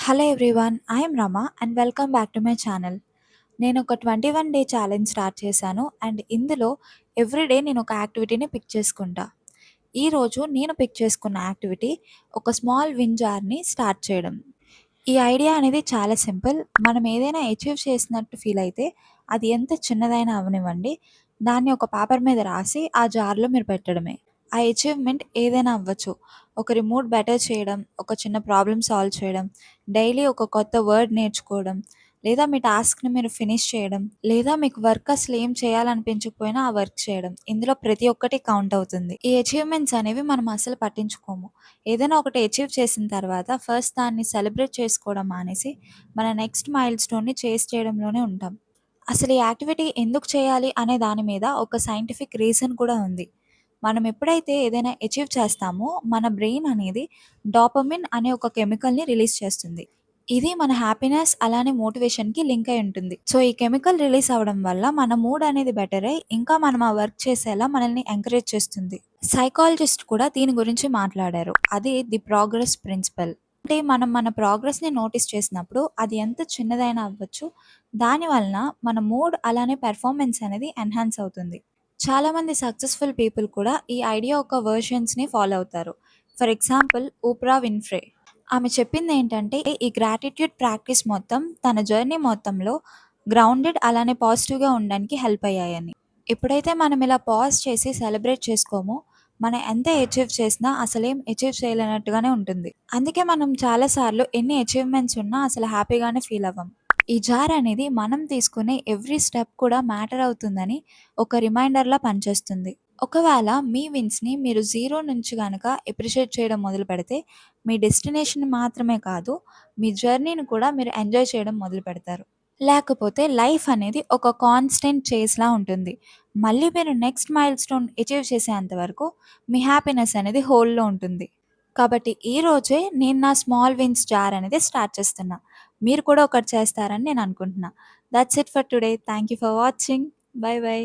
Hello everyone, I'm Rama and welcome back to my channel. నేను ఒక 21 day challenge start చేశాను and ఇందులో everyday నేను ఒక యాక్టివిటీని పిక్ చేసుకుంటా. ఈరోజు నేను పిక్ చేసుకున్న యాక్టివిటీ ఒక స్మాల్ విన్ జార్ని స్టార్ట్ చేయడం. ఈ ఐడియా అనేది చాలా సింపుల్. మనం ఏదైనా అచీవ్ చేసినట్టు ఫీల్ అయితే అది ఎంత చిన్నదైనా అవనివ్వండి, దాన్ని ఒక పేపర్ మీద రాసి ఆ జార్లో మీరు పెట్టడమే. ఆ అచీవ్మెంట్ ఏదైనా అవ్వచ్చు. ఒకరి మూడ్ బెటర్ చేయడం, ఒక చిన్న ప్రాబ్లమ్ సాల్వ్ చేయడం, డైలీ ఒక కొత్త వర్డ్ నేర్చుకోవడం, లేదా మీ టాస్క్ని మీరు ఫినిష్ చేయడం, లేదా మీకు వర్క్ అసలు ఏం చేయాలనిపించకపోయినా ఆ వర్క్ చేయడం. ఇందులో ప్రతి ఒక్కటి కౌంట్ అవుతుంది. ఈ అచీవ్మెంట్స్ అనేవి మనం అసలు పట్టించుకోము. ఏదైనా ఒకటి అచీవ్ చేసిన తర్వాత ఫస్ట్ దాన్ని సెలబ్రేట్ చేసుకోవడం మానేసి మన నెక్స్ట్ మైల్ స్టోన్ని చేస్ చేయడంలోనే ఉంటాం. అసలు ఈ యాక్టివిటీ ఎందుకు చేయాలి అనే దాని మీద ఒక సైంటిఫిక్ రీజన్ కూడా ఉంది. మనం ఎప్పుడైతే ఏదైనా అచీవ్ చేస్తామో మన బ్రెయిన్ అనేది డాపమిన్ అనే ఒక కెమికల్ని రిలీజ్ చేస్తుంది. ఇది మన హ్యాపీనెస్ అలానే మోటివేషన్కి లింక్ అయి ఉంటుంది. సో ఈ కెమికల్ రిలీజ్ అవ్వడం వల్ల మన మూడ్ అనేది బెటర్ అయ్యి ఇంకా మనం ఆ వర్క్ చేసేలా మనల్ని ఎంకరేజ్ చేస్తుంది. సైకాలజిస్ట్ కూడా దీని గురించి మాట్లాడారు. అది ది ప్రోగ్రెస్ ప్రిన్సిపల్. అంటే మనం మన ప్రోగ్రెస్ని నోటీస్ చేసినప్పుడు అది ఎంత చిన్నదైనా అవ్వచ్చు, దాని వలన మన మూడ్ అలానే పెర్ఫార్మెన్స్ అనేది ఎన్హాన్స్ అవుతుంది. చాలామంది సక్సెస్ఫుల్ పీపుల్ కూడా ఈ ఐడియా ఒక వర్షన్స్ని ఫాలో అవుతారు. For example opera Winfrey. ఆమె చెప్పింది ఏంటంటే ఈ గ్రాటిట్యూడ్ ప్రాక్టీస్ మొత్తం తన జర్నీ మొత్తంలో గ్రౌండెడ్ అలానే పాజిటివ్గా ఉండడానికి హెల్ప్ అయ్యాయని. ఎప్పుడైతే మనం ఇలా పాజ్ చేసి సెలబ్రేట్ చేసుకోమో మనం ఎంత అచీవ్ చేసినా అసలేం అచీవ్ చేయలేనట్టుగానే ఉంటుంది. అందుకే మనం చాలాసార్లు ఎన్ని అచీవ్మెంట్స్ ఉన్నా అసలు హ్యాపీగానే ఫీల్ అవ్వం. ఈ జార్ అనేది మనం తీసుకునే ఎవ్రీ స్టెప్ కూడా మ్యాటర్ అవుతుందని ఒక రిమైండర్లా పనిచేస్తుంది. ఒకవేళ మీ విన్స్ని మీరు జీరో నుంచి కనుక ఎప్రిషియేట్ చేయడం మొదలు పెడితే మీ డెస్టినేషన్ మాత్రమే కాదు, మీ జర్నీని కూడా మీరు ఎంజాయ్ చేయడం మొదలు పెడతారు. లేకపోతే లైఫ్ అనేది ఒక కాన్స్టెంట్ చేస్‌లా ఉంటుంది. మళ్ళీ మీరు నెక్స్ట్ మైల్ స్టోన్ అచీవ్ చేసేంత వరకు మీ హ్యాపీనెస్ అనేది హోల్డ్‌లో ఉంటుంది. కాబట్టి ఈ రోజే నేను నా స్మాల్ విన్స్ జార్ అనేది స్టార్ట్ చేస్తున్నా. మీరు కూడా ఒకటి చేస్తారని నేను అనుకుంటున్నా. That's it for today. Thank you for watching. By by.